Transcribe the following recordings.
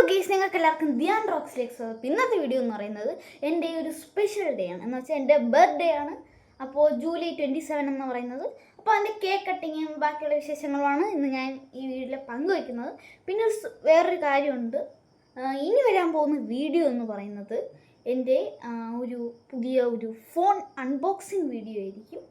ഗീസ്, നിങ്ങൾക്ക് എല്ലാവർക്കും ധ്യാൻ റോക്സിലേക്ക് സ്വാഗതം. ഇന്നത്തെ വീഡിയോ എന്ന് പറയുന്നത് എൻ്റെ ഒരു സ്പെഷ്യൽ ഡേ ആണ്. എന്ന് വെച്ചാൽ എൻ്റെ ബർത്ത്ഡേ ആണ്. അപ്പോൾ ജൂലൈ 27 എന്ന് പറയുന്നത്. അപ്പോൾ അതിൻ്റെ കേക്ക് കട്ടിങ്ങും ബാക്കിയുള്ള വിശേഷങ്ങളുമാണ് ഇന്ന് ഞാൻ ഈ വീഡിയോയിൽ പങ്കുവയ്ക്കുന്നത്. പിന്നെ വേറൊരു കാര്യമുണ്ട്, ഇനി വരാൻ പോകുന്ന വീഡിയോ എന്ന് പറയുന്നത് എൻ്റെ ഒരു പുതിയ ഫോൺ അൺബോക്സിങ് വീഡിയോ ആയിരിക്കും.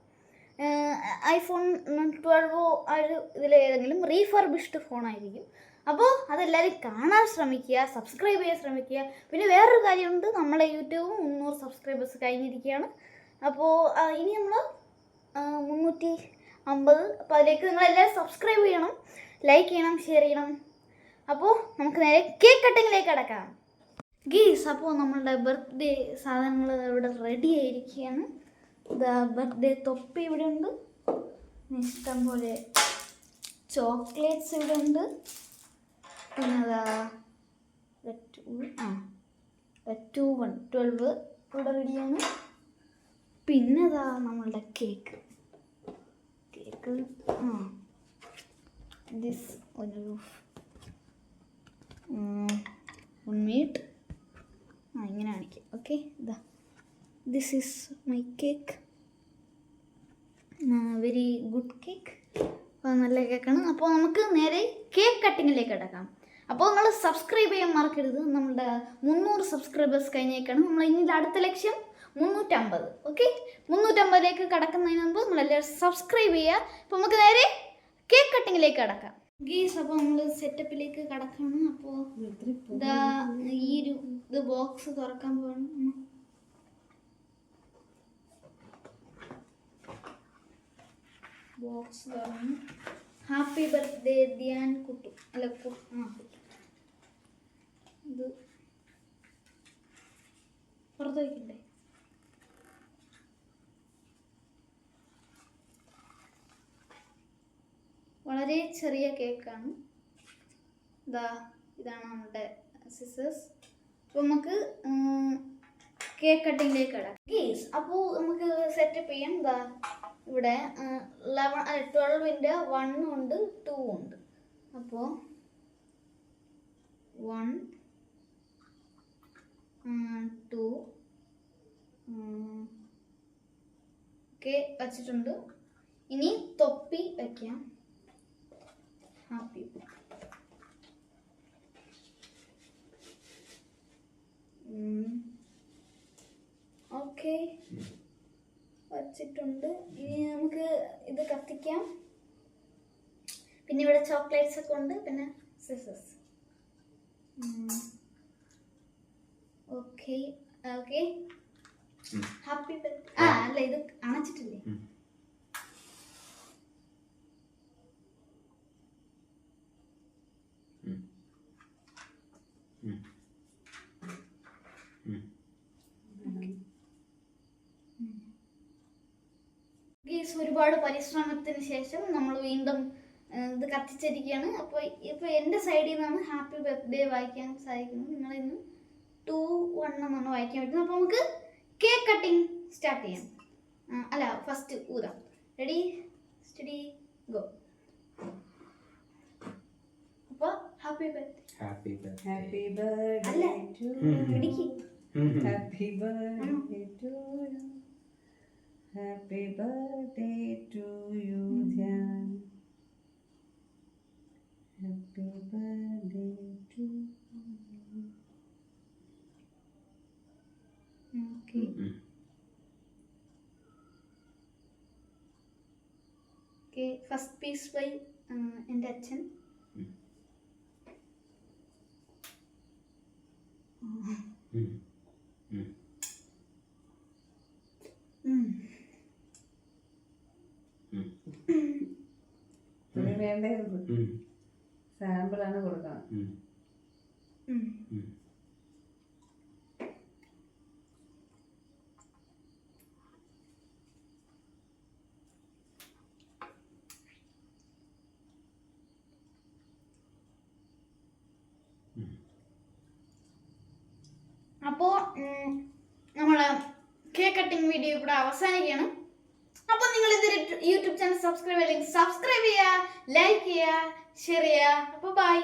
iPhone 12 ഇതിലേതെങ്കിലും റീഫർബിഷ്ഡ് ഫോണായിരിക്കും. അപ്പോൾ അതെല്ലാവരും കാണാൻ ശ്രമിക്കുക, സബ്സ്ക്രൈബ് ചെയ്യാൻ ശ്രമിക്കുക. പിന്നെ വേറൊരു കാര്യമുണ്ട്, നമ്മളെ യൂട്യൂബും 300 സബ്സ്ക്രൈബേഴ്സ് കഴിഞ്ഞിരിക്കുകയാണ്. അപ്പോൾ ഇനി നമ്മൾ 350. അപ്പോൾ അതിലേക്ക് നിങ്ങളെല്ലാവരും സബ്സ്ക്രൈബ് ചെയ്യണം, ലൈക്ക് ചെയ്യണം, ഷെയർ ചെയ്യണം. അപ്പോൾ നമുക്ക് നേരെ കേക്ക് കട്ടിങ്ങിലേക്ക് കിടക്കാം ഗീസ്. അപ്പോൾ നമ്മളുടെ ബർത്ത്ഡേ സാധനങ്ങൾ ഇവിടെ റെഡി ആയിരിക്കുകയാണ്. ബർത്ത്ഡേ തൊപ്പി ഇവിടെ ഉണ്ട്, ഇഷ്ടം പോലെ ചോക്ലേറ്റ്സ് ഇവിടെ ഉണ്ട്. പിന്നെ 12 ഇവിടെ റെഡിയാണ്. പിന്നെ നമ്മളുടെ കേക്ക് ദിസ് ഒരു മീറ്റ് ഇങ്ങനെ കാണിക്കാം. Okay, this is my cake, very good cake, നല്ല കേക്കാണ്. അപ്പോൾ നമുക്ക് നേരെ കേക്ക് കട്ടിങ്ങിലേക്ക് കിടക്കാം. അപ്പോൾ നിങ്ങൾ സബ്സ്ക്രൈബ് ചെയ്യാൻ മറക്കരുത്. നമ്മുടെ 300 സബ്സ്ക്രൈബേഴ്സ് കഴിഞ്ഞേക്കാണ്. നമ്മൾ ഇനി അടുത്ത ലക്ഷ്യം 350. ഓക്കെ, 350ലേക്ക് കടക്കുന്നതിന് മുമ്പ് നമ്മളെല്ലാവരും സബ്സ്ക്രൈബ് ചെയ്യുക. അപ്പോൾ നമുക്ക് നേരെ കേക്ക് കട്ടിങ്ങിലേക്ക് കിടക്കാം ഗീസ്. അപ്പോൾ നമ്മൾ സെറ്റപ്പിലേക്ക് കിടക്കാണ്. അപ്പോൾ ഇത് ബോക്സ് തുറക്കാൻ പോകണം. ബോക്സ് തുറന്ന് ഹാപ്പി ബർത്ത്ഡേ ധ്യാൻ കുട്ടു, അല്ല കുട്ടു. ഇത് പുറത്ത് വയ്ക്കണ്ടേ? വളരെ ചെറിയ കേക്കാണ്. ഇതാണ് നമ്മുടെ സിസേഴ്സ്. അപ്പോൾ നമുക്ക് കേക്ക് കട്ടിങ്ങിലേക്ക് കിടക്കാം ഗീസ്. അപ്പോൾ നമുക്ക് സെറ്റപ്പ് ചെയ്യാം. ഇവിടെ 12ൻ്റെ 1 ഉണ്ട്, 2 ഉണ്ട്. അപ്പോൾ 1 2 ഓക്കെ വച്ചിട്ടുണ്ട്. ഇനി തൊപ്പി വയ്ക്കാം. ഹാപ്പി ഓക്കെ വച്ചിട്ടുണ്ട്. ഇനി നമുക്ക് ഇത് കത്തിക്കാം. പിന്നെ ഇവിടെ ചോക്ലേറ്റ്സ് ഒക്കെ ഉണ്ട്, പിന്നെ scissors. Okay okay happy birthday. അല്ല, ഇത് അണച്ചിട്ടില്ലേ? ഒരുപാട് പരിശ്രമത്തിന് ശേഷം നമ്മൾ വീണ്ടും ഇത് കത്തിച്ചിരിക്കുകയാണ്. അപ്പോൾ ഇപ്പോൾ എൻ്റെ സൈഡിൽ നിന്നാണ് ഹാപ്പി ബർത്ത്ഡേ വായിക്കാൻ സാധിക്കുന്നത്. നിങ്ങളിന്ന് 2-1 എന്നാണ് വായിക്കാൻ പറ്റുന്നത്. അപ്പോൾ നമുക്ക് കേക്ക് കട്ടിങ് സ്റ്റാർട്ട് ചെയ്യാം. അല്ല, ഫസ്റ്റ് ഊതാം. Ready steady go. അപ്പോൾ happy birthday. Happy birthday. Happy birthday അല്ല, ടു ഇടിക്ക്. Happy birthday to you. Happy birthday to you Dhyan. Happy birthday to you. Okay, okay. First piece by എൻ്റെ അച്ഛൻ. വേണ്ടായിരുന്നു, സാമ്പിളാണ് കൊടുക്കണം. അപ്പോൾ നമ്മളെ കേക്ക് കട്ടിങ് വീഡിയോ ഇവിടെ അവസാനിക്കുകയാണ്. അപ്പോൾ നിങ്ങൾ ഇത് യൂട്യൂബ് ചാനൽ സബ്സ്ക്രൈബ് ചെയ്യുക, ലൈക്ക് ചെയ്യുക, ഷെയർ ചെയ്യുക. അപ്പോൾ ബൈ.